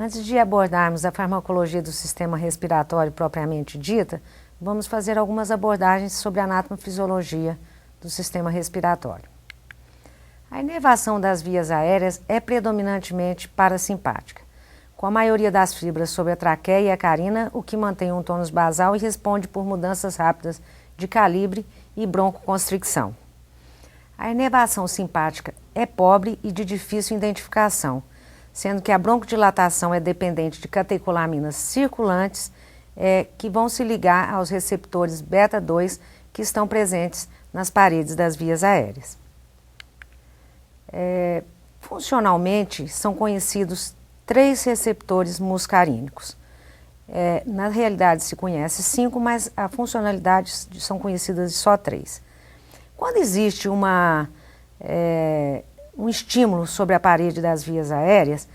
Antes de abordarmos a farmacologia do sistema respiratório propriamente dita, vamos fazer algumas abordagens sobre a anatomofisiologia do sistema respiratório. A inervação das vias aéreas é predominantemente parasimpática, com a maioria das fibras sobre a traqueia e a carina, o que mantém um tônus basal e responde por mudanças rápidas de calibre e broncoconstricção. A inervação simpática é pobre e de difícil identificação, sendo que a broncodilatação é dependente de catecolaminas circulantes que vão se ligar aos receptores beta-2 que estão presentes nas paredes das vias aéreas. Funcionalmente, são conhecidos 3 receptores muscarínicos. Na realidade se conhece 5, mas a funcionalidade são conhecidas só 3. Quando existe um estímulo sobre a parede das vias aéreas,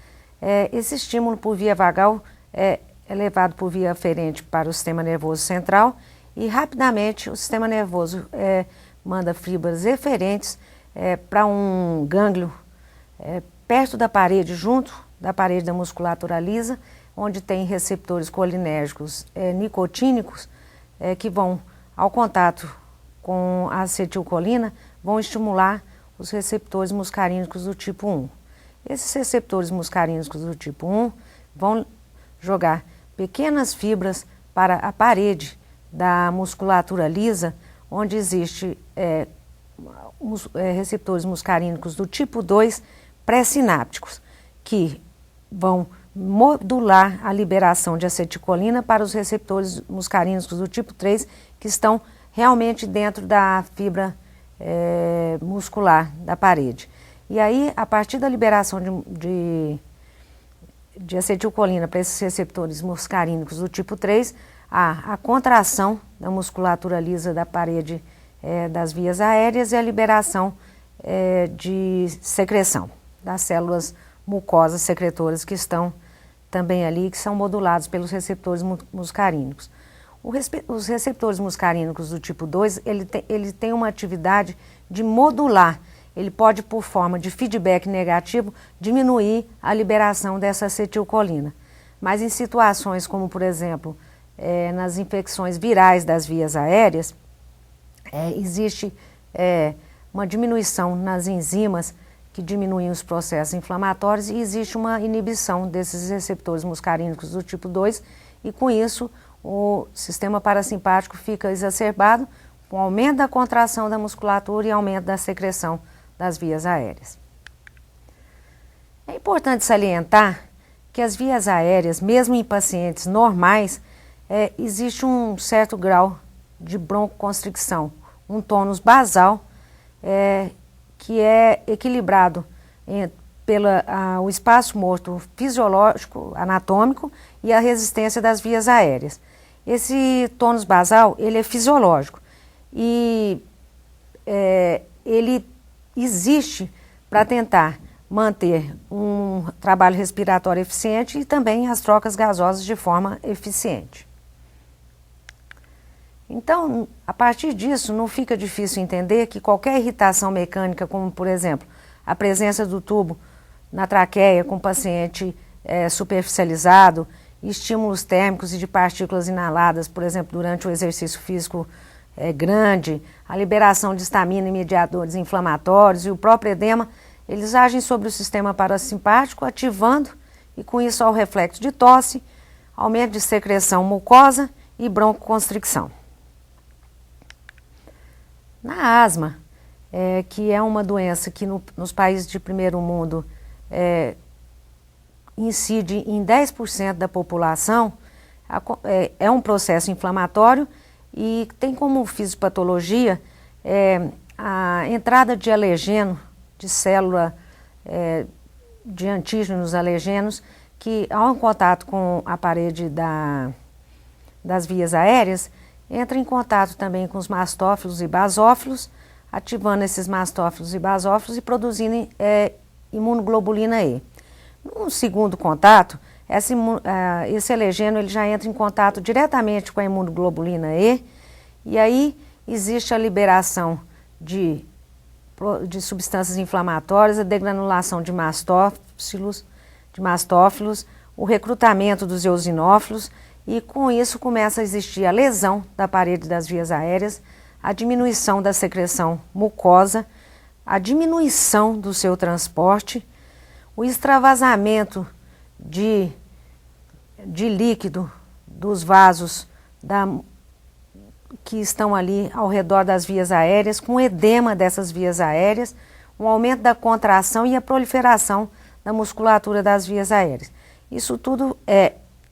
esse estímulo por via vagal é levado por via aferente para o sistema nervoso central e rapidamente o sistema nervoso manda fibras eferentes para um gânglio perto da parede, junto da parede da musculatura lisa, onde tem receptores colinérgicos nicotínicos que vão, ao contato com a acetilcolina, vão estimular os receptores muscarínicos do tipo 1. Esses receptores muscarínicos do tipo 1 vão jogar pequenas fibras para a parede da musculatura lisa, onde existe receptores muscarínicos do tipo 2 pré-sinápticos, que vão modular a liberação de acetilcolina para os receptores muscarínicos do tipo 3, que estão realmente dentro da fibra muscular da parede. E aí, a partir da liberação de acetilcolina para esses receptores muscarínicos do tipo 3, há a contração da musculatura lisa da parede das vias aéreas e a liberação de secreção das células mucosas secretoras que estão também ali, que são modulados pelos receptores muscarínicos. Os receptores muscarínicos do tipo 2, ele tem uma atividade de modular. Ele pode, por forma de feedback negativo, diminuir a liberação dessa acetilcolina. Mas em situações como, por exemplo, nas infecções virais das vias aéreas, existe uma diminuição nas enzimas que diminuem os processos inflamatórios e existe uma inibição desses receptores muscarínicos do tipo 2 e, com isso, o sistema parasimpático fica exacerbado com aumento da contração da musculatura e aumento da secreção das vias aéreas. É importante salientar que as vias aéreas, mesmo em pacientes normais, existe um certo grau de broncoconstricção, um tônus basal que é equilibrado pelo espaço morto fisiológico, anatômico e a resistência das vias aéreas. Esse tônus basal, ele é fisiológico e ele existe para tentar manter um trabalho respiratório eficiente e também as trocas gasosas de forma eficiente. Então, a partir disso, não fica difícil entender que qualquer irritação mecânica, como por exemplo, a presença do tubo na traqueia com paciente superficializado, estímulos térmicos e de partículas inaladas, por exemplo, durante o exercício físico grande, a liberação de histamina e mediadores inflamatórios e o próprio edema, eles agem sobre o sistema parasimpático, ativando e com isso há o reflexo de tosse, aumento de secreção mucosa e broncoconstricção. Na asma, que é uma doença que nos países de primeiro mundo incide em 10% da população, é um processo inflamatório e tem como fisiopatologia a entrada de alergeno, de célula de antígenos alergenos, que ao contato com a parede das vias aéreas, entra em contato também com os mastófilos e basófilos, ativando esses mastófilos e basófilos e produzindo imunoglobulina E. No segundo contato, esse alergeno ele já entra em contato diretamente com a imunoglobulina e aí existe a liberação de substâncias inflamatórias, a degranulação de mastófilos, o recrutamento dos eosinófilos e com isso começa a existir a lesão da parede das vias aéreas, a diminuição da secreção mucosa, a diminuição do seu transporte, o extravasamento de líquido dos vasos que estão ali ao redor das vias aéreas, com edema dessas vias aéreas, um aumento da contração e a proliferação da musculatura das vias aéreas. Isso tudo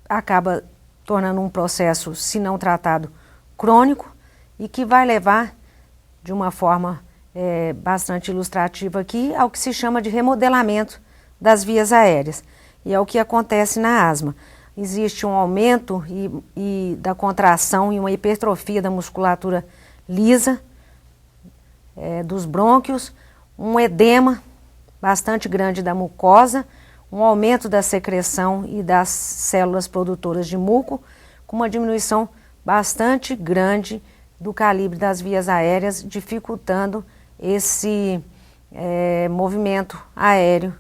acaba tornando um processo, se não tratado, crônico e que vai levar, de uma forma bastante ilustrativa aqui, ao que se chama de remodelamento das vias aéreas. E é o que acontece na asma. Existe um aumento da contração e uma hipertrofia da musculatura lisa dos brônquios, um edema bastante grande da mucosa, um aumento da secreção e das células produtoras de muco, com uma diminuição bastante grande do calibre das vias aéreas, dificultando esse movimento aéreo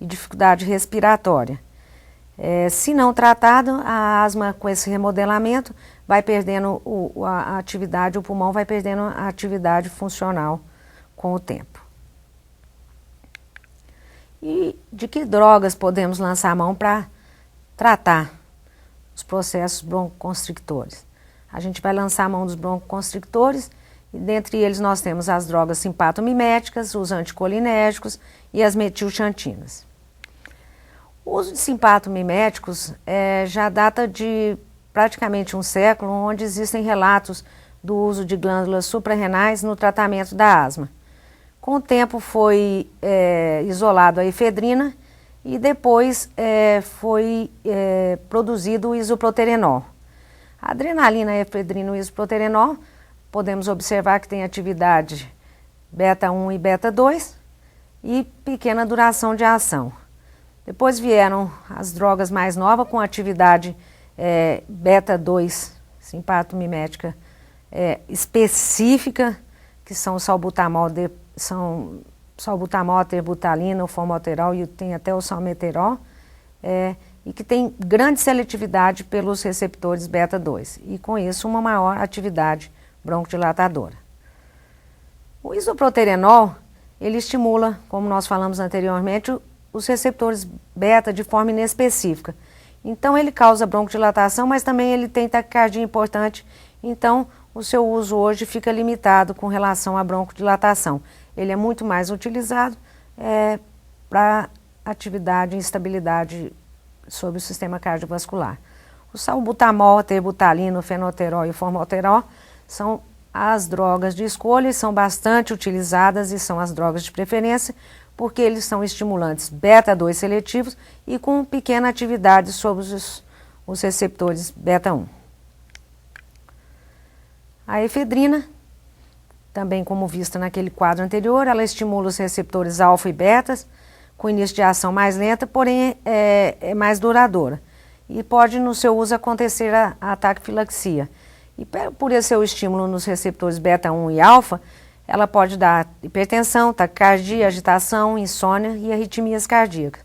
e dificuldade respiratória. Se não tratado, a asma com esse remodelamento vai perdendo a atividade, o pulmão vai perdendo a atividade funcional com o tempo. E de que drogas podemos lançar a mão para tratar os processos broncoconstrictores? A gente vai lançar a mão dos broncoconstrictores e dentre eles nós temos as drogas simpatomiméticas, os anticolinérgicos e as metilxantinas. O uso de simpatomiméticos já data de praticamente um século, onde existem relatos do uso de glândulas suprarrenais no tratamento da asma. Com o tempo foi isolado a efedrina e depois foi produzido o isoproterenol. A adrenalina, a efedrina e o isoproterenol, podemos observar que tem atividade beta-1 e beta-2 e pequena duração de ação. Depois vieram as drogas mais novas com atividade beta-2, simpatomimética específica, que são o salbutamol, a terbutalina, o formoterol e tem até o salmeterol, e que tem grande seletividade pelos receptores beta-2 e com isso uma maior atividade broncodilatadora. O isoproterenol, ele estimula, como nós falamos anteriormente, os receptores beta de forma inespecífica. Então ele causa broncodilatação, mas também ele tem taquicardia importante, então o seu uso hoje fica limitado com relação à broncodilatação. Ele é muito mais utilizado para atividade e instabilidade sobre o sistema cardiovascular. O salbutamol, a terbutalina, o fenoterol e o formoterol são as drogas de escolha e são bastante utilizadas e são as drogas de preferência porque eles são estimulantes beta-2 seletivos e com pequena atividade sobre os receptores beta-1. A efedrina, também como vista naquele quadro anterior, ela estimula os receptores alfa e betas, com início de ação mais lenta, porém é mais duradoura. E pode no seu uso acontecer a taquifilaxia. E por esse seu estímulo nos receptores beta-1 e alfa, ela pode dar hipertensão, taquicardia, agitação, insônia e arritmias cardíacas.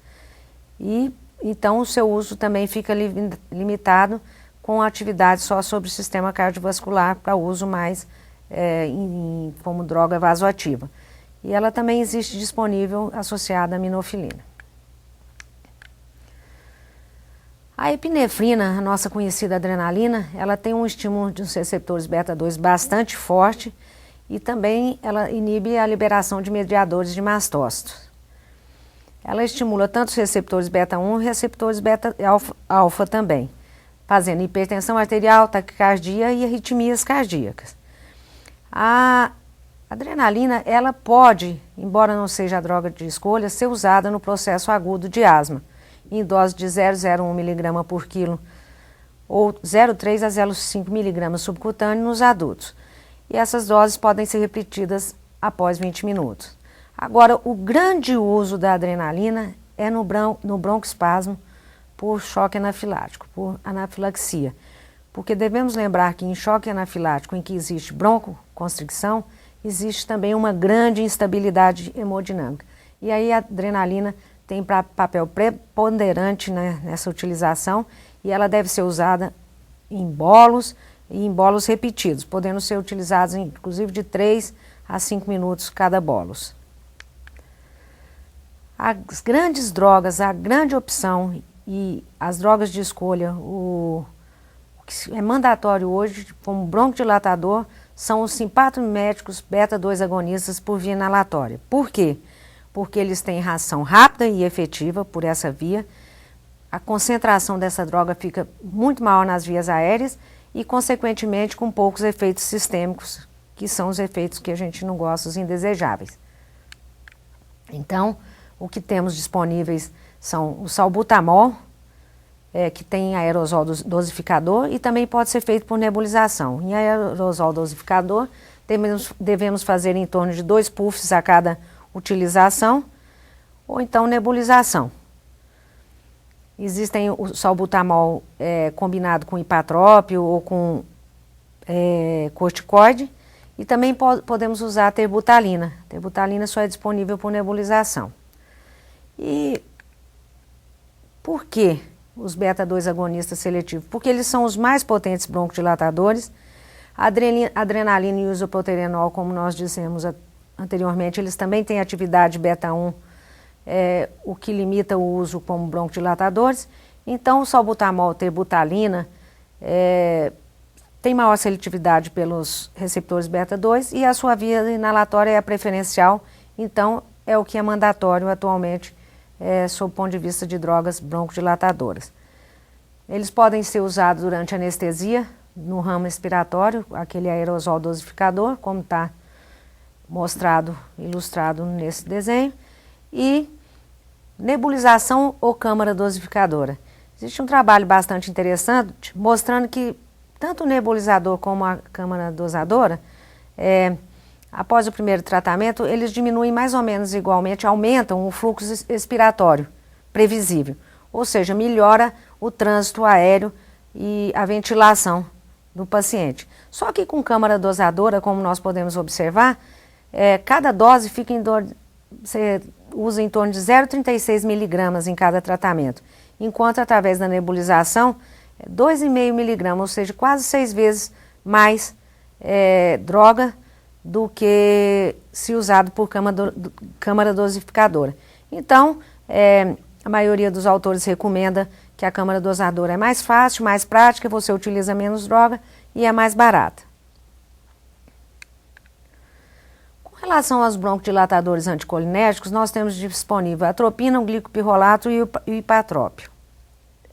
E então o seu uso também fica limitado com atividade só sobre o sistema cardiovascular para uso mais como droga vasoativa. E ela também existe disponível associada à minofilina. A epinefrina, a nossa conhecida adrenalina, ela tem um estímulo dos receptores beta-2 bastante forte e também ela inibe a liberação de mediadores de mastócitos. Ela estimula tanto os receptores beta-1 e receptores beta-alfa também, fazendo hipertensão arterial, taquicardia e arritmias cardíacas. A adrenalina, ela pode, embora não seja a droga de escolha, ser usada no processo agudo de asma, em dose de 0,01 mg por quilo ou 0,3 a 0,5 mg subcutâneo nos adultos. E essas doses podem ser repetidas após 20 minutos. Agora, o grande uso da adrenalina é no broncoespasmo por choque anafilático, por anafilaxia. Porque devemos lembrar que em choque anafilático, em que existe broncoconstricção, existe também uma grande instabilidade hemodinâmica. E aí a adrenalina tem papel preponderante, né, nessa utilização, e ela deve ser usada em bolos e em bolos repetidos, podendo ser utilizados inclusive de 3 a 5 minutos cada bolos. As grandes drogas, a grande opção e as drogas de escolha, o que é mandatório hoje como broncodilatador, são os simpatomiméticos beta-2 agonistas por via inalatória. Por quê? Porque eles têm ação rápida e efetiva por essa via, a concentração dessa droga fica muito maior nas vias aéreas e, consequentemente, com poucos efeitos sistêmicos, que são os efeitos que a gente não gosta, os indesejáveis. Então, o que temos disponíveis são o salbutamol, que tem aerosol dosificador e também pode ser feito por nebulização. Em aerosol dosificador, devemos fazer em torno de 2 puffs a cada utilização, ou então nebulização. Existem o salbutamol combinado com hipatrópio ou com corticoide, e também podemos usar a terbutalina. A terbutalina só é disponível por nebulização. E por que os beta-2 agonistas seletivos? Porque eles são os mais potentes broncodilatadores. A adrenalina e o isoproterenol, como nós dissemos anteriormente, eles também têm atividade beta-1, o que limita o uso como broncodilatadores. Então, o salbutamol, terbutalina, tem maior seletividade pelos receptores beta-2 e a sua via inalatória é a preferencial, então é o que é mandatório atualmente sob o ponto de vista de drogas broncodilatadoras. Eles podem ser usados durante anestesia, no ramo respiratório, aquele aerosol dosificador, como está mostrado, ilustrado nesse desenho, e nebulização ou câmara dosificadora. Existe um trabalho bastante interessante mostrando que tanto o nebulizador como a câmara dosadora, após o primeiro tratamento, eles diminuem mais ou menos igualmente, aumentam o fluxo expiratório previsível, ou seja, melhora o trânsito aéreo e a ventilação do paciente. Só que com câmara dosadora, como nós podemos observar, cada dose fica você usa em torno de 0,36 miligramas em cada tratamento, enquanto através da nebulização, 2,5 miligramas, ou seja, quase 6 vezes mais droga do que se usado por câmara dosificadora. Então, a maioria dos autores recomenda que a câmara dosadora é mais fácil, mais prática, você utiliza menos droga e é mais barata. Com relação aos broncodilatadores anticolinérgicos, nós temos disponível a atropina, o glicopirrolato e o hipatrópio.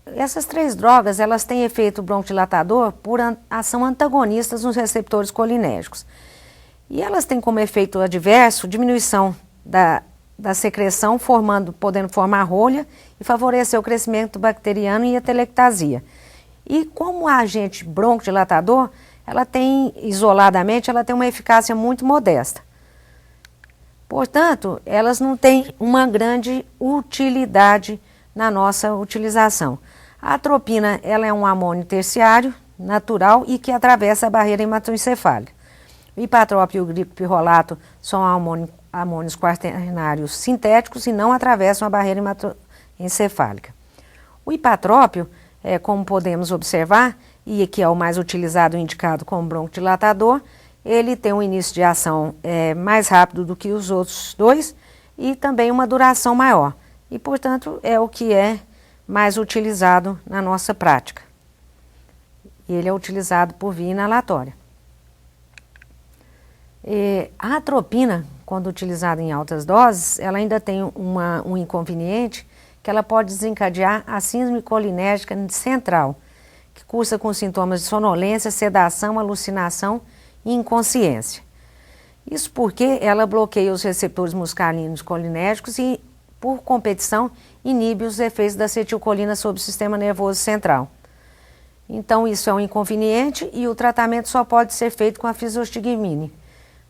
Essas 3 drogas, elas têm efeito broncodilatador por ação antagonistas nos receptores colinérgicos. E elas têm como efeito adverso diminuição da secreção, podendo formar rolha e favorecer o crescimento bacteriano e a telectasia. E como agente broncodilatador, isoladamente, ela tem uma eficácia muito modesta. Portanto, elas não têm uma grande utilidade na nossa utilização. A atropina, ela é um amônio terciário, natural e que atravessa a barreira hematoencefálica. O hipatrópio e o glicopirrolato são amônios quaternários sintéticos e não atravessam a barreira hematoencefálica. O hipatrópio, como podemos observar, e que é o mais utilizado e indicado como broncodilatador, ele tem um início de ação mais rápido do que os outros 2 e também uma duração maior. E, portanto, é o que é mais utilizado na nossa prática. E ele é utilizado por via inalatória. A atropina, quando utilizada em altas doses, ela ainda tem um inconveniente, que ela pode desencadear a síndrome colinérgica central, que cursa com sintomas de sonolência, sedação, alucinação e inconsciência. Isso porque ela bloqueia os receptores muscarinos colinérgicos e, por competição, inibe os efeitos da acetilcolina sobre o sistema nervoso central. Então, isso é um inconveniente e o tratamento só pode ser feito com a fisostigmine,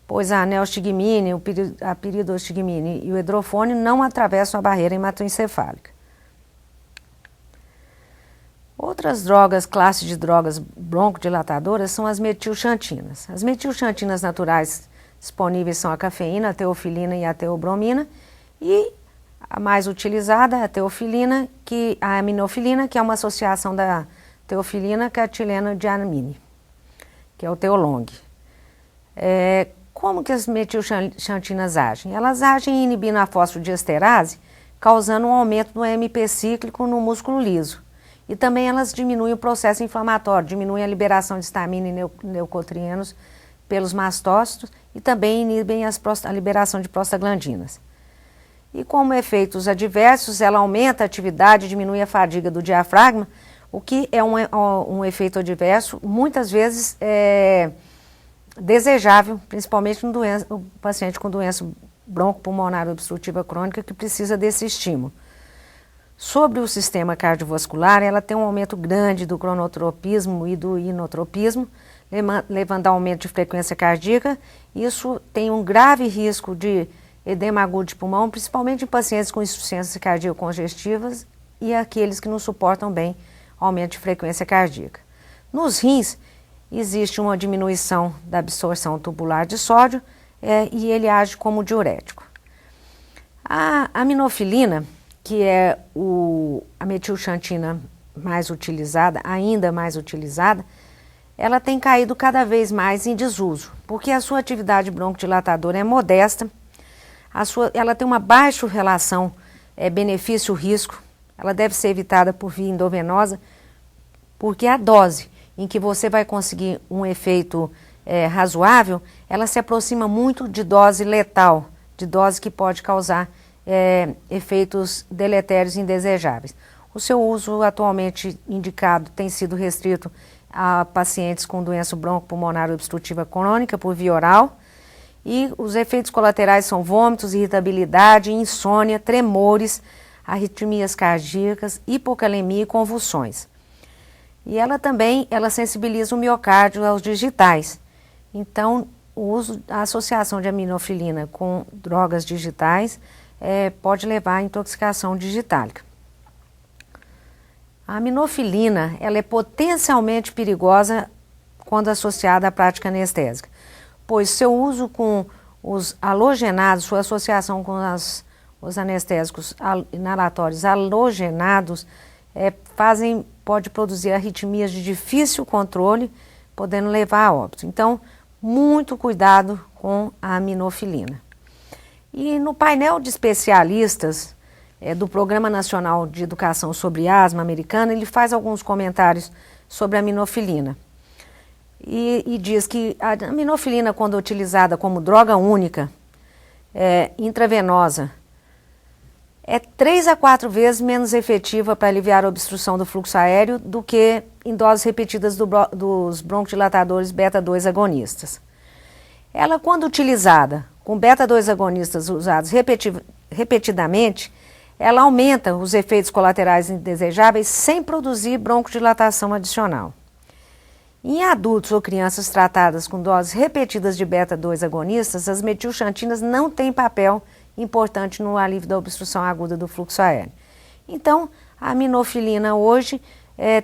pois a neostigmine, a piridostigmine e o hidrofone não atravessam a barreira hematoencefálica. Outras drogas, classe de drogas broncodilatadoras, são as metilxantinas. As metilxantinas naturais disponíveis são a cafeína, a teofilina e a teobromina, e A mais utilizada é a aminofilina, que é uma associação da teofilina com a etileno-diamine, que é o Teolong. Como que as metilxantinas agem? Elas agem inibindo a fosfodiesterase, causando um aumento do AMP cíclico no músculo liso. E também elas diminuem o processo inflamatório, diminuem a liberação de histamina e leucotrienos pelos mastócitos e também inibem a liberação de prostaglandinas. E como efeitos adversos, ela aumenta a atividade, diminui a fadiga do diafragma, o que é um efeito adverso, muitas vezes desejável, principalmente no paciente com doença broncopulmonar obstrutiva crônica que precisa desse estímulo. Sobre o sistema cardiovascular, ela tem um aumento grande do cronotropismo e do inotropismo, levando a aumento de frequência cardíaca. Isso tem um grave risco de edema agudo de pulmão, principalmente em pacientes com insuficiência cardíaca congestivas e aqueles que não suportam bem aumento de frequência cardíaca. Nos rins, existe uma diminuição da absorção tubular de sódio e ele age como diurético. A aminofilina, que é a metilxantina mais utilizada, ainda mais utilizada, ela tem caído cada vez mais em desuso, porque a sua atividade broncodilatadora é modesta, ela tem uma baixa relação benefício-risco, ela deve ser evitada por via endovenosa, porque a dose em que você vai conseguir um efeito razoável, ela se aproxima muito de dose letal, de dose que pode causar efeitos deletérios indesejáveis. O seu uso atualmente indicado tem sido restrito a pacientes com doença broncopulmonar obstrutiva crônica por via oral e os efeitos colaterais são vômitos, irritabilidade, insônia, tremores, arritmias cardíacas, hipocalemia e convulsões. E ela sensibiliza o miocárdio aos digitais. Então, a associação de aminofilina com drogas digitais pode levar à intoxicação digitálica. A aminofilina ela é potencialmente perigosa quando associada à prática anestésica, pois seu uso com os halogenados, sua associação com os anestésicos inalatórios halogenados pode produzir arritmias de difícil controle, podendo levar a óbito. Então, muito cuidado com a aminofilina. E no painel de especialistas do Programa Nacional de Educação sobre Asma americano, ele faz alguns comentários sobre a aminofilina. E diz que a aminofilina, quando utilizada como droga única, intravenosa, é 3 a 4 vezes menos efetiva para aliviar a obstrução do fluxo aéreo do que em doses repetidas dos broncodilatadores beta-2 agonistas. Ela, quando utilizada com beta-2 agonistas usados repetidamente, ela aumenta os efeitos colaterais indesejáveis sem produzir broncodilatação adicional. Em adultos ou crianças tratadas com doses repetidas de beta-2 agonistas, as metilxantinas não têm papel importante no alívio da obstrução aguda do fluxo aéreo. Então, a aminofilina hoje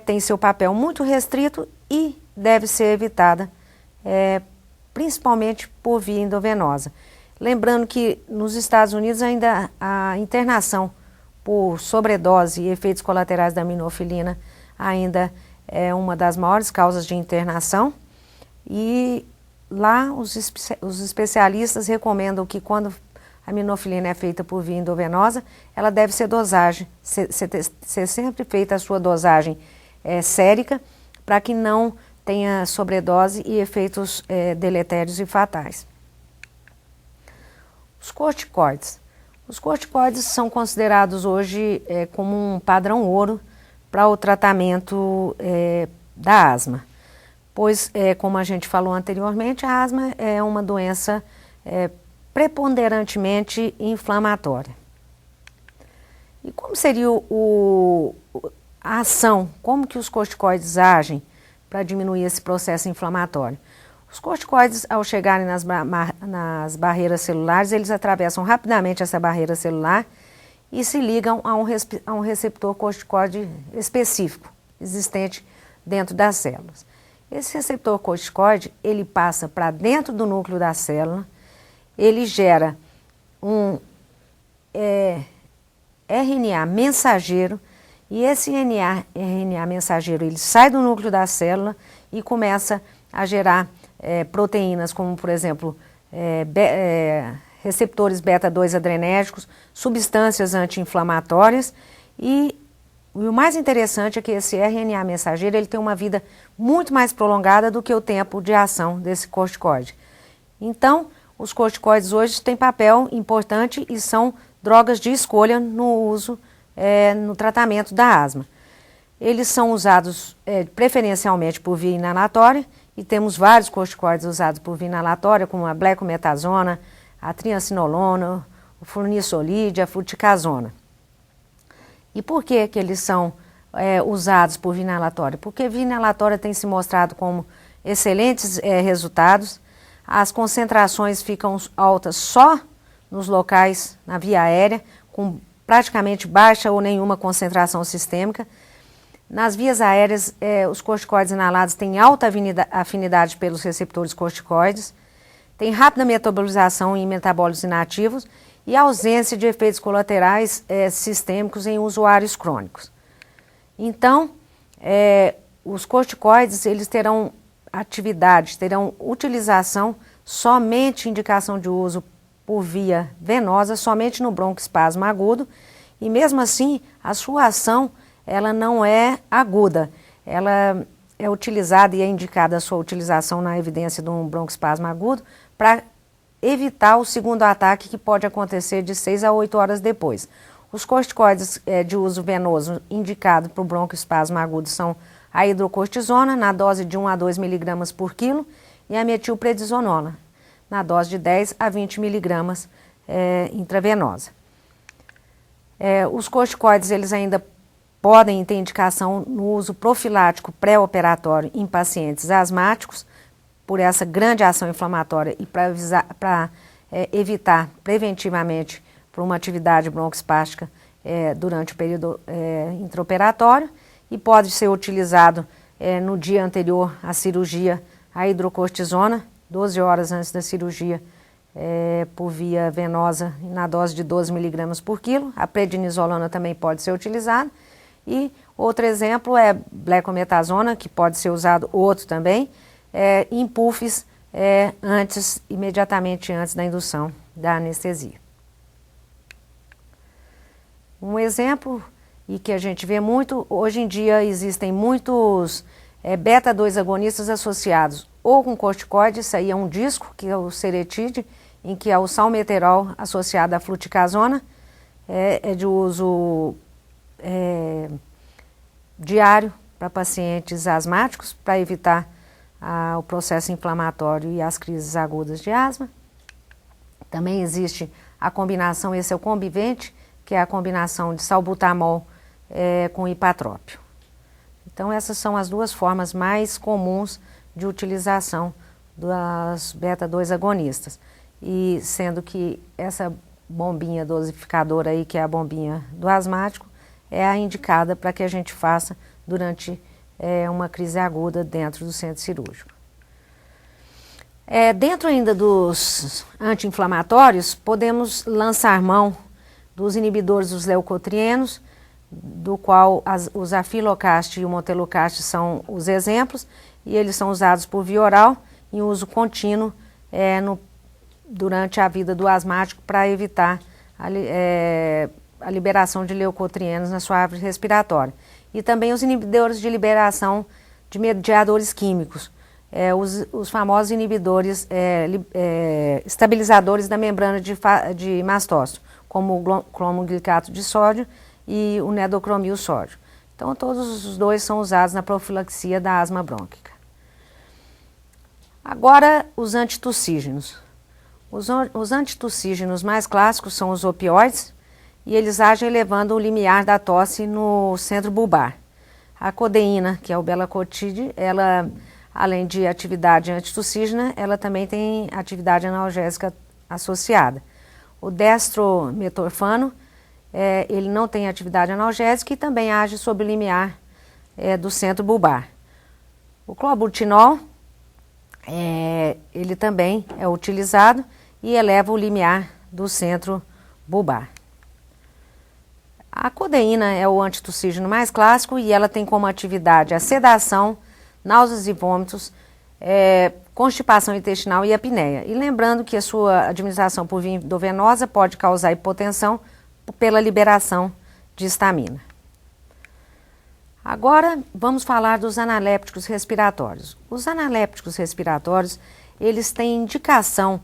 tem seu papel muito restrito e deve ser evitada, principalmente por via endovenosa. Lembrando que nos Estados Unidos ainda a internação por sobredose e efeitos colaterais da aminofilina ainda é uma das maiores causas de internação e lá os especialistas recomendam que quando a aminofilina é feita por via endovenosa, ela deve ser ser sempre feita a sua dosagem sérica para que não tenha sobredose e efeitos deletérios e fatais. Os corticoides. Os corticoides são considerados hoje como um padrão ouro para o tratamento da asma, pois, como a gente falou anteriormente, a asma é uma doença preponderantemente inflamatória. E como seria a ação, como que os corticoides agem para diminuir esse processo inflamatório? Os corticoides, ao chegarem nas barreiras celulares, eles atravessam rapidamente essa barreira celular e se ligam a um receptor corticoide específico, existente dentro das células. Esse receptor corticoide, ele passa para dentro do núcleo da célula, ele gera RNA mensageiro, e esse RNA mensageiro ele sai do núcleo da célula e começa a gerar proteínas como, por exemplo, receptores beta-2 adrenérgicos, substâncias anti-inflamatórias e o mais interessante é que esse RNA mensageiro ele tem uma vida muito mais prolongada do que o tempo de ação desse corticoide. Então, os corticoides hoje têm papel importante e são drogas de escolha no uso, no tratamento da asma. Eles são usados preferencialmente por via inalatória e temos vários corticoides usados por via inalatória, como a blecometazona, a triancinolona, o flunisolide, a fluticasona. E por que eles são usados por via inalatória? Porque via inalatória tem se mostrado como excelentes resultados. As concentrações ficam altas só nos locais na via aérea, com praticamente baixa ou nenhuma concentração sistêmica. Nas vias aéreas, os corticoides inalados têm alta afinidade pelos receptores corticoides, tem rápida metabolização em metabólitos inativos e ausência de efeitos colaterais sistêmicos em usuários crônicos. Então, os corticoides eles terão atividade, terão utilização somente indicação de uso por via venosa, somente no broncoespasmo agudo, e mesmo assim a sua ação ela não é aguda, ela é utilizada e é indicada a sua utilização na evidência de um broncoespasmo agudo para evitar o segundo ataque que pode acontecer de 6 a 8 horas depois. Os corticoides de uso venoso indicados para o broncoespasmo agudo são a hidrocortisona, na dose de 1 a 2 mg por quilo, e a metilprednisolona, na dose de 10 a 20 mg intravenosa. Os corticoides eles ainda podem ter indicação no uso profilático pré-operatório em pacientes asmáticos, por essa grande ação inflamatória e para evitar preventivamente por uma atividade broncoespástica durante o período intraoperatório, e pode ser utilizado no dia anterior à cirurgia a hidrocortisona, 12 horas antes da cirurgia, por via venosa na dose de 12 mg por quilo. A prednisolona também pode ser utilizada. E outro exemplo é blecometazona, que pode ser usado outro também, em puffs imediatamente antes da indução da anestesia. Um exemplo, e que a gente vê muito, hoje em dia existem muitos beta-2 agonistas associados ou com corticoide, isso aí é um disco, que é o Seretide, em que é o salmeterol associado à fluticasona, de uso diário para pacientes asmáticos, para evitar o processo inflamatório e as crises agudas de asma. Também existe a combinação, esse é o Combivent, que é a combinação de salbutamol com ipatrópio. Então essas são as duas formas mais comuns de utilização das beta-2 agonistas. E sendo que essa bombinha dosificadora aí, que é a bombinha do asmático, é a indicada para que a gente faça durante uma crise aguda dentro do centro cirúrgico. Dentro ainda dos anti-inflamatórios, podemos lançar mão dos inibidores dos leucotrienos, do qual os afilocast e o montelocast são os exemplos, e eles são usados por via oral em uso contínuo durante a vida do asmático para evitar a liberação de leucotrienos na sua árvore respiratória. E também os inibidores de liberação de mediadores químicos, os famosos inibidores estabilizadores da membrana de mastócito, como o cromoglicato de sódio e o nedocromil sódio. Então, todos os dois são usados na profilaxia da asma brônquica. Agora, os antitussígenos. Os antitussígenos mais clássicos são os opioides, e eles agem elevando o limiar da tosse no centro bulbar. A codeína, que é o belacotide, ela, além de atividade antitussígena, ela também tem atividade analgésica associada. O destrometorfano, ele não tem atividade analgésica e também age sobre o limiar do centro bulbar. O clobutinol, ele também é utilizado e eleva o limiar do centro bulbar. A codeína é o antitussígeno mais clássico e ela tem como atividade a sedação, náuseas e vômitos, constipação intestinal e apneia. E lembrando que a sua administração por via endovenosa pode causar hipotensão pela liberação de histamina. Agora vamos falar dos analépticos respiratórios. Os analépticos respiratórios, eles têm indicação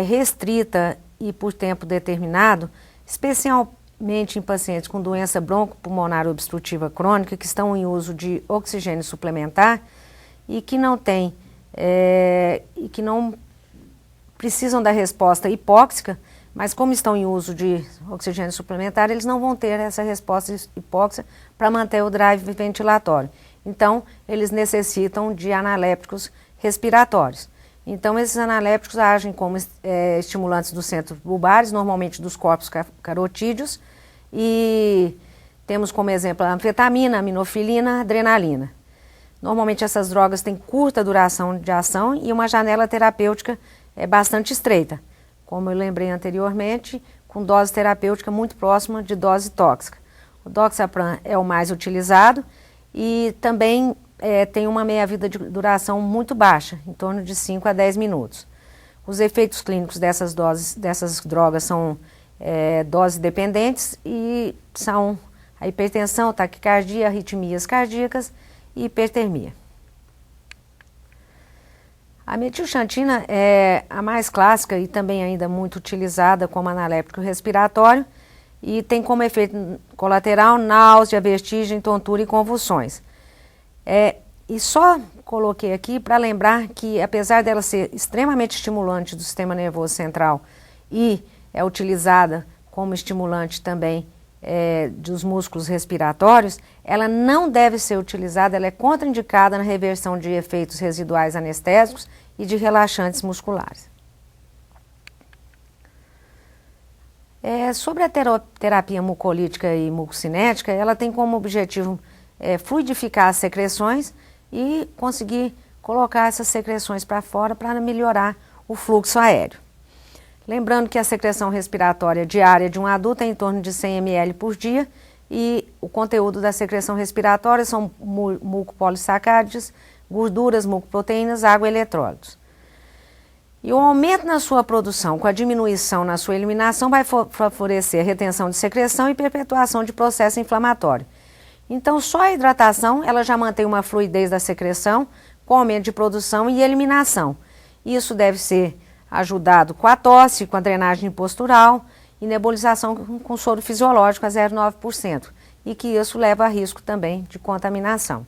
restrita e por tempo determinado, especialmente em pacientes com doença broncopulmonar obstrutiva crônica que estão em uso de oxigênio suplementar e que não precisam da resposta hipóxica, mas como estão em uso de oxigênio suplementar, eles não vão ter essa resposta hipóxica para manter o drive ventilatório. Então, eles necessitam de analépticos respiratórios. Então, esses analépticos agem como estimulantes dos centros bulbares, normalmente dos corpos carotídeos, e temos como exemplo a anfetamina, aminofilina, adrenalina. Normalmente essas drogas têm curta duração de ação e uma janela terapêutica bastante estreita, como eu lembrei anteriormente, com dose terapêutica muito próxima de dose tóxica. O doxapram é o mais utilizado e também tem uma meia-vida de duração muito baixa, em torno de 5 a 10 minutos. Os efeitos clínicos dessas drogas são doses dependentes e são a hipertensão, taquicardia, arritmias cardíacas e hipertermia. A metilxantina é a mais clássica e também ainda muito utilizada como analéptico respiratório e tem como efeito colateral náusea, vertigem, tontura e convulsões. E só coloquei aqui para lembrar que, apesar dela ser extremamente estimulante do sistema nervoso central e é utilizada como estimulante também dos músculos respiratórios, ela não deve ser utilizada, ela é contraindicada na reversão de efeitos residuais anestésicos e de relaxantes musculares. Sobre a terapia mucolítica e mucocinética, ela tem como objetivo fluidificar as secreções e conseguir colocar essas secreções para fora para melhorar o fluxo aéreo. Lembrando que a secreção respiratória diária de um adulto é em torno de 100 ml por dia e o conteúdo da secreção respiratória são mucopolissacárides, gorduras, mucoproteínas, água e eletrólitos. E o aumento na sua produção com a diminuição na sua eliminação vai favorecer a retenção de secreção e perpetuação de processo inflamatório. Então, só a hidratação, ela já mantém uma fluidez da secreção, com aumento de produção e eliminação. Isso deve ser ajudado com a tosse, com a drenagem postural e nebulização com soro fisiológico a 0,9%, e que isso leva a risco também de contaminação.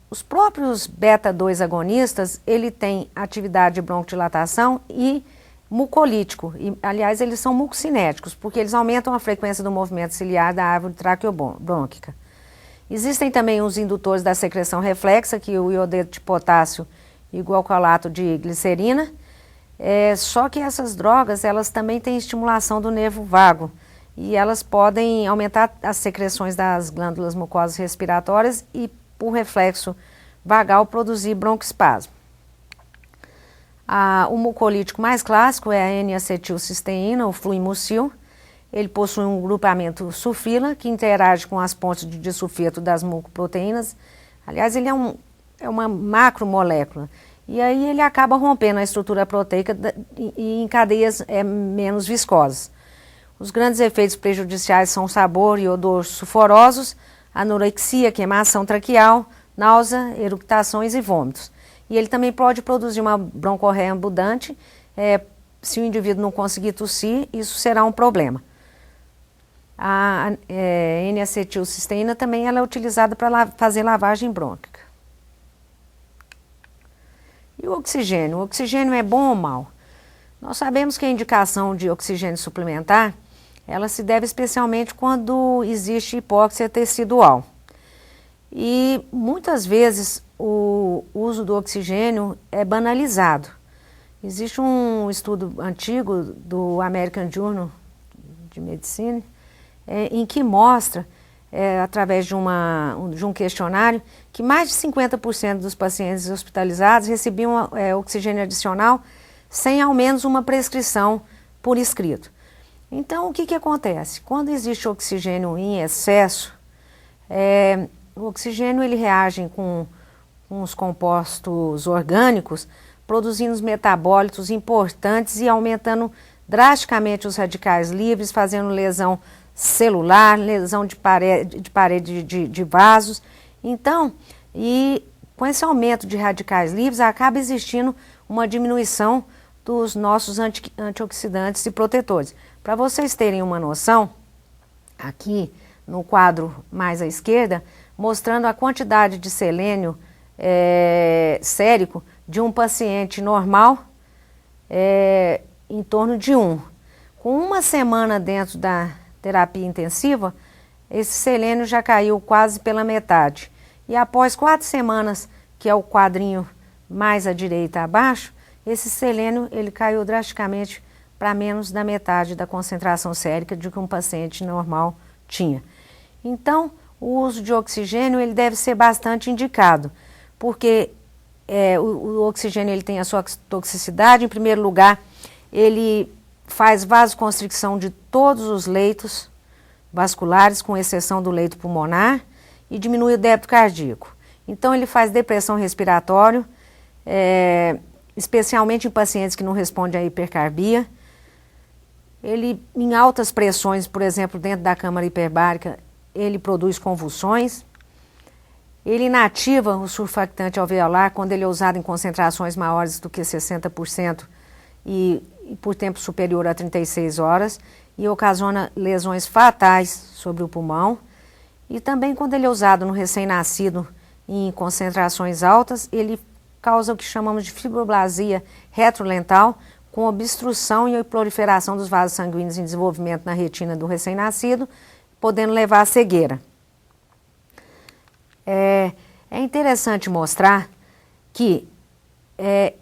Os próprios beta-2 agonistas, ele tem atividade de broncodilatação e mucolítico, e, aliás, eles são mucocinéticos, porque eles aumentam a frequência do movimento ciliar da árvore traqueobrônquica. Existem também os indutores da secreção reflexa, que o iodeto de potássio e o alcoolato de glicerina, só que essas drogas, elas também têm estimulação do nervo vago, e elas podem aumentar as secreções das glândulas mucosas respiratórias e, por reflexo vagal, produzir broncoespasmo. O mucolítico mais clássico é a N-acetilcisteína, o fluimucil. Ele possui um grupamento sulfila que interage com as pontes de disulfeto das mucoproteínas. Aliás, ele é uma macromolécula. E aí ele acaba rompendo a estrutura proteica em cadeias menos viscosas. Os grandes efeitos prejudiciais são sabor e odor sulfurosos, anorexia, queimação traqueal, náusea, eructações e vômitos. E ele também pode produzir uma broncorreia ambulante. Se o indivíduo não conseguir tossir, isso será um problema. A N-acetilcisteína também ela é utilizada para fazer lavagem brônquica. E o oxigênio? O oxigênio é bom ou mal? Nós sabemos que a indicação de oxigênio suplementar, ela se deve especialmente quando existe hipóxia tecidual. E muitas vezes o uso do oxigênio é banalizado. Existe um estudo antigo do American Journal de Medicine em que mostra, através de um questionário, que mais de 50% dos pacientes hospitalizados recebiam oxigênio adicional sem ao menos uma prescrição por escrito. Então, o que acontece? Quando existe oxigênio em excesso, o oxigênio ele reage com os compostos orgânicos, produzindo os metabólitos importantes e aumentando drasticamente os radicais livres, fazendo lesão celular, lesão de parede de vasos. Então, e com esse aumento de radicais livres, acaba existindo uma diminuição dos nossos antioxidantes e protetores. Para vocês terem uma noção, aqui no quadro mais à esquerda, mostrando a quantidade de selênio sérico de um paciente normal, em torno de 1. Com uma semana dentro da terapia intensiva, esse selênio já caiu quase pela metade. E após 4 semanas, que é o quadrinho mais à direita abaixo, esse selênio ele caiu drasticamente para menos da metade da concentração sérica de que um paciente normal tinha. Então, o uso de oxigênio ele deve ser bastante indicado, porque o oxigênio ele tem a sua toxicidade. Em primeiro lugar, ele faz vasoconstricção de todos os leitos vasculares, com exceção do leito pulmonar, e diminui o débito cardíaco. Então, ele faz depressão respiratória, especialmente em pacientes que não respondem à hipercarbia. Ele, em altas pressões, por exemplo, dentro da câmara hiperbárica, ele produz convulsões. Ele inativa o surfactante alveolar quando ele é usado em concentrações maiores do que 60% e por tempo superior a 36 horas e ocasiona lesões fatais sobre o pulmão. E também quando ele é usado no recém-nascido em concentrações altas, ele causa o que chamamos de fibroblasia retrolental, com obstrução e proliferação dos vasos sanguíneos em desenvolvimento na retina do recém-nascido, podendo levar à cegueira. É interessante mostrar que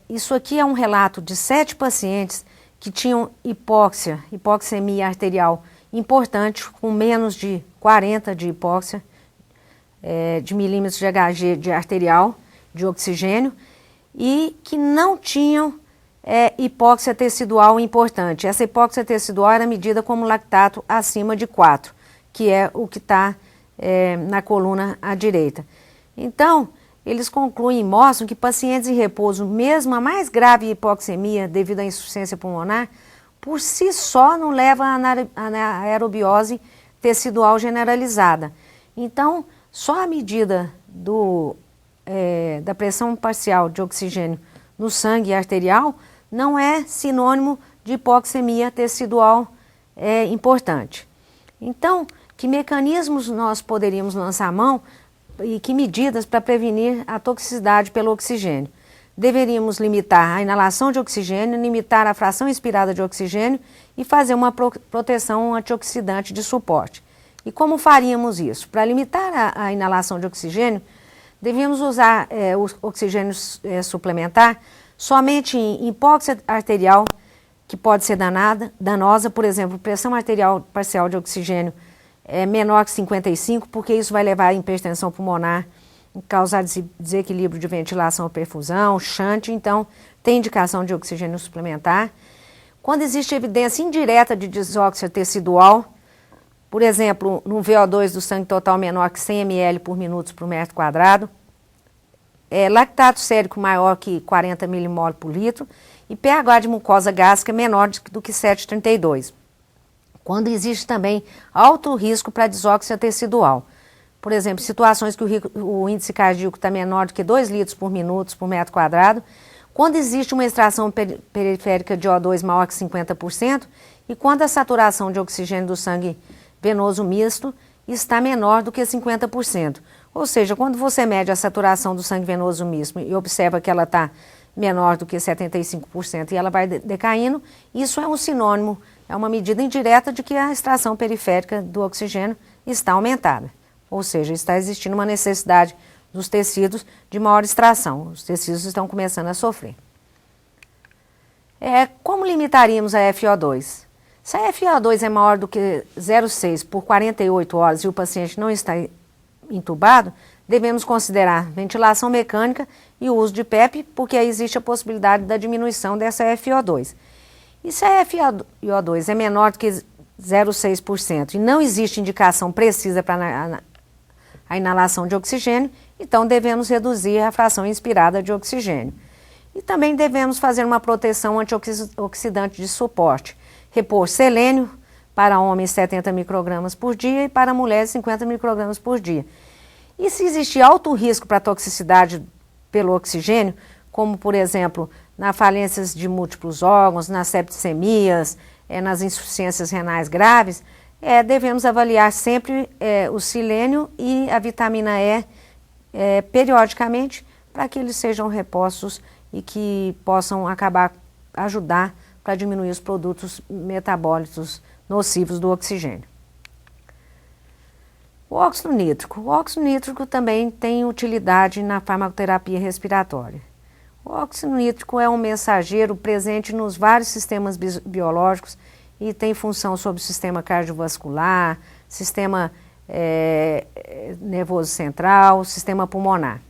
isso aqui é um relato de 7 pacientes que tinham hipoxemia arterial importante, com menos de 40 de hipóxia, de milímetros de Hg de arterial, de oxigênio, e que não tinham hipóxia tecidual importante. Essa hipóxia tecidual era medida como lactato acima de 4, que é o que está na coluna à direita. Então, eles concluem e mostram que pacientes em repouso, mesmo a mais grave hipoxemia devido à insuficiência pulmonar, por si só não leva a anaerobiose tecidual generalizada. Então, só a medida da pressão parcial de oxigênio no sangue arterial não é sinônimo de hipoxemia tecidual importante. Então, que mecanismos nós poderíamos lançar mão e que medidas para prevenir a toxicidade pelo oxigênio? Deveríamos limitar a inalação de oxigênio, limitar a fração inspirada de oxigênio e fazer uma proteção antioxidante de suporte. E como faríamos isso? Para limitar a inalação de oxigênio, devíamos usar o oxigênio suplementar somente em hipóxia arterial, que pode ser danosa, por exemplo, pressão arterial parcial de oxigênio menor que 55, porque isso vai levar à hipertensão pulmonar, causar desequilíbrio de ventilação ou perfusão, shunt. Então tem indicação de oxigênio suplementar. Quando existe evidência indireta de desóxia tecidual, por exemplo, no VO2 do sangue total menor que 100 ml por minuto por metro quadrado, lactato sérico maior que 40 milimol por litro e pH de mucosa gástrica menor do que 7,32. Quando existe também alto risco para desóxia tecidual. Por exemplo, situações que o índice cardíaco está menor do que 2 litros por minuto por metro quadrado, quando existe uma extração periférica de O2 maior que 50% e quando a saturação de oxigênio do sangue venoso misto está menor do que 50%. Ou seja, quando você mede a saturação do sangue venoso misto e observa que ela está menor do que 75% e ela vai decaindo, isso é um sinônimo, é uma medida indireta de que a extração periférica do oxigênio está aumentada. Ou seja, está existindo uma necessidade dos tecidos de maior extração. Os tecidos estão começando a sofrer. Como limitaríamos a FiO2? Se a FiO2 é maior do que 0,6 por 48 horas e o paciente não está entubado, devemos considerar ventilação mecânica e o uso de PEP, porque aí existe a possibilidade da diminuição dessa FiO2. E se a FiO2 é menor do que 0,6%. E não existe indicação precisa para a inalação de oxigênio, então devemos reduzir a fração inspirada de oxigênio. E também devemos fazer uma proteção antioxidante de suporte. Repor selênio para homens 70 microgramas por dia e para mulheres 50 microgramas por dia. E se existir alto risco para toxicidade pelo oxigênio, como por exemplo nas falências de múltiplos órgãos, nas septicemias, nas insuficiências renais graves, devemos avaliar sempre o selênio e a vitamina E periodicamente para que eles sejam repostos e que possam ajudar para diminuir os produtos metabólicos nocivos do oxigênio. O óxido nítrico. O óxido nítrico também tem utilidade na farmacoterapia respiratória. O óxido nítrico é um mensageiro presente nos vários sistemas biológicos e tem função sobre o sistema cardiovascular, sistema nervoso central, sistema pulmonar.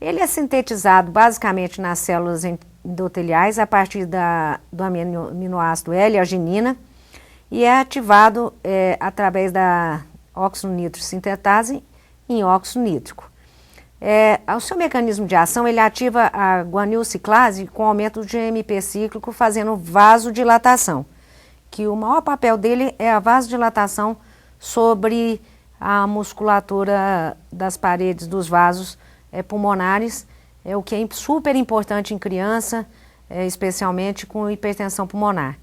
Ele é sintetizado basicamente nas células endoteliais a partir do aminoácido L-arginina e é ativado através da óxido nítrico sintetase em óxido nítrico. O seu mecanismo de ação, ele ativa a guanilciclase com aumento do GMP cíclico, fazendo vasodilatação, que o maior papel dele é a vasodilatação sobre a musculatura das paredes dos vasos pulmonares, o que é super importante em criança, especialmente com hipertensão pulmonar.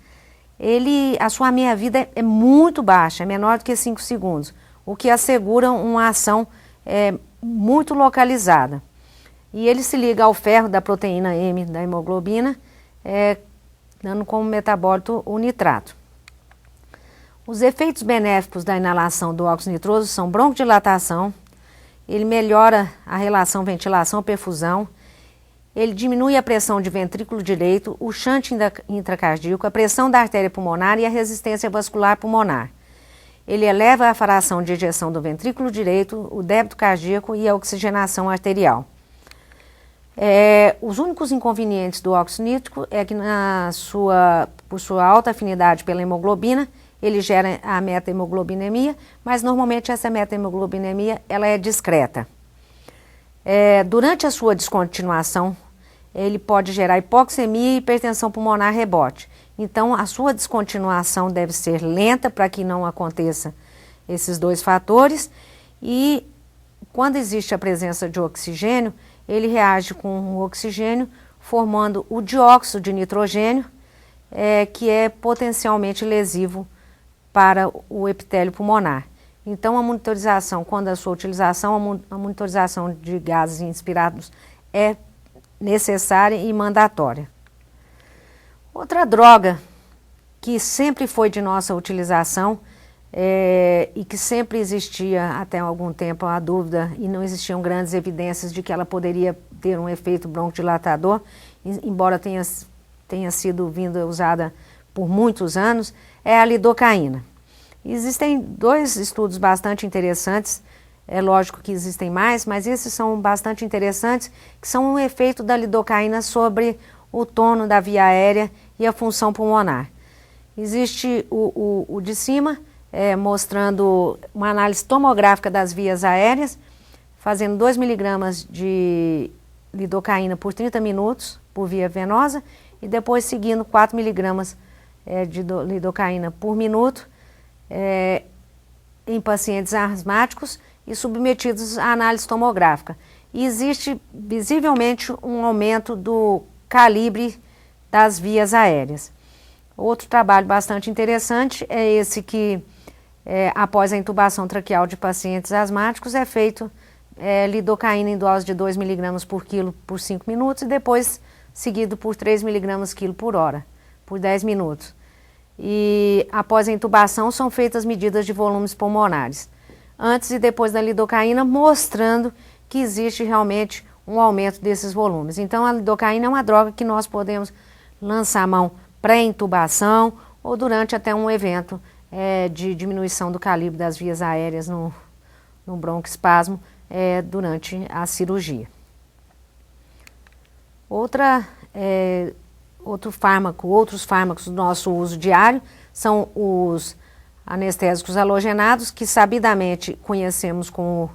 A sua meia-vida é muito baixa, é menor do que 5 segundos, o que assegura uma ação muito localizada. E ele se liga ao ferro da proteína M da hemoglobina, dando como metabólito o nitrato. Os efeitos benéficos da inalação do óxido nitroso são broncodilatação, ele melhora a relação ventilação-perfusão, ele diminui a pressão de ventrículo direito, o shunt intracardíaco, a pressão da artéria pulmonar e a resistência vascular pulmonar. Ele eleva a fração de ejeção do ventrículo direito, o débito cardíaco e a oxigenação arterial. Os únicos inconvenientes do óxido nítrico é que por sua alta afinidade pela hemoglobina, ele gera a meta-hemoglobinemia, mas normalmente essa meta-hemoglobinemia ela é discreta. Durante a sua descontinuação, ele pode gerar hipoxemia e hipertensão pulmonar rebote. Então, a sua descontinuação deve ser lenta para que não aconteça esses dois fatores. E quando existe a presença de oxigênio, ele reage com o oxigênio, formando o dióxido de nitrogênio, que é potencialmente lesivo para o epitélio pulmonar. Então, a monitorização, quando a sua utilização, a monitorização de gases inspirados é necessária e mandatória. Outra droga que sempre foi de nossa utilização e que sempre existia até algum tempo a dúvida e não existiam grandes evidências de que ela poderia ter um efeito broncodilatador, embora tenha sido usada por muitos anos, é a lidocaína. Existem 2 estudos bastante interessantes, é lógico que existem mais, mas esses são bastante interessantes, que são um efeito da lidocaína sobre o tono da via aérea e a função pulmonar. Existe o de cima, mostrando uma análise tomográfica das vias aéreas, fazendo 2 miligramas de lidocaína por 30 minutos por via venosa e depois seguindo 4 miligramas de lidocaína por minuto em pacientes asmáticos e submetidos à análise tomográfica. E existe visivelmente um aumento do calibre das vias aéreas. Outro trabalho bastante interessante é esse que, após a intubação traqueal de pacientes asmáticos, é feito lidocaína em dose de 2 miligramas por quilo por 5 minutos e depois seguido por 3 miligramas quilo por hora, por 10 minutos. E após a intubação são feitas medidas de volumes pulmonares, antes e depois da lidocaína, mostrando que existe realmente um aumento desses volumes. Então a lidocaína é uma droga que nós podemos lançar a mão pré-intubação ou durante até um evento de diminuição do calibre das vias aéreas no broncoespasmo durante a cirurgia. Outros fármacos do nosso uso diário são os anestésicos halogenados, que sabidamente conhecemos como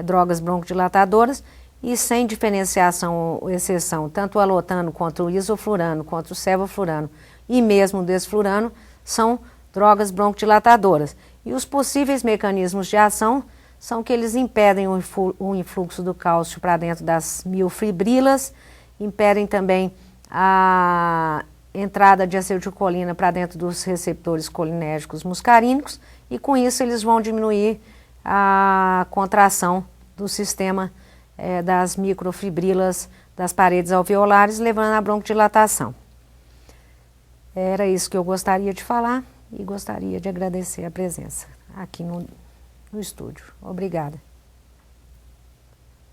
drogas broncodilatadoras, e sem diferenciação ou exceção, tanto o alotano quanto o isoflurano, quanto o sevoflurano e mesmo o desflurano, são drogas broncodilatadoras. E os possíveis mecanismos de ação são que eles impedem o influxo do cálcio para dentro das miofibrilas, impedem também a entrada de acetilcolina para dentro dos receptores colinérgicos muscarínicos, e com isso eles vão diminuir a contração do sistema das microfibrilas das paredes alveolares, levando à broncodilatação. Era isso que eu gostaria de falar e gostaria de agradecer a presença aqui no estúdio. Obrigada.